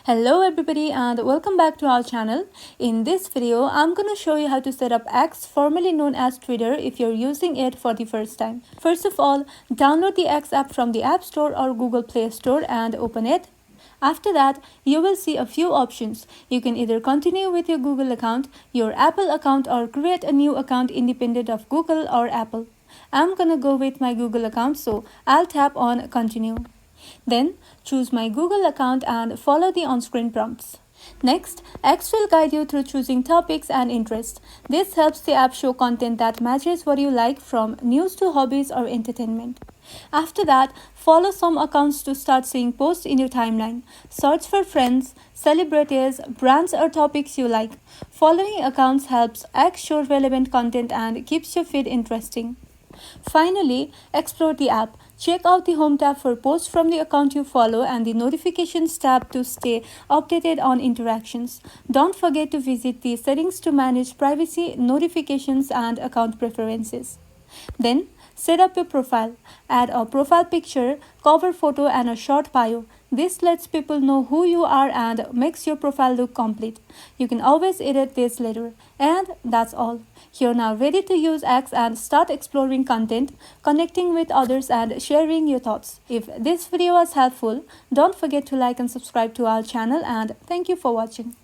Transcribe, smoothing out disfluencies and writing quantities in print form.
Hello everybody and welcome back to our channel. In this video, I'm going to show you how to set up X, formerly known as Twitter, if you're using it for the first time. First of all, download the X app from the App Store or Google Play Store and open it. After that, you will see a few options. You can either continue with your Google account, your Apple account, or create a new account independent of Google or Apple. I'm gonna go with my Google account, so I'll tap on continue. Then choose my Google account and follow the on-screen prompts. Next, X will guide you through choosing topics and interests. This helps the app show content that matches what you like, from news to hobbies or entertainment. After that, follow some accounts to start seeing posts in your timeline. Search for friends, celebrities, brands or topics you like. Following accounts helps X show relevant content and keeps your feed interesting. Finally, explore the app. Check out the Home tab for posts from the account you follow and the Notifications tab to stay updated on interactions. Don't forget to visit the settings to manage privacy, notifications, and account preferences. Then, set up your profile. Add a profile picture, cover photo, and a short bio. This lets people know who you are and makes your profile look complete. You can always edit this later. And that's all. You're now ready to use X and start exploring content, connecting with others, and sharing your thoughts. If this video was helpful, don't forget to like and subscribe to our channel, and thank you for watching.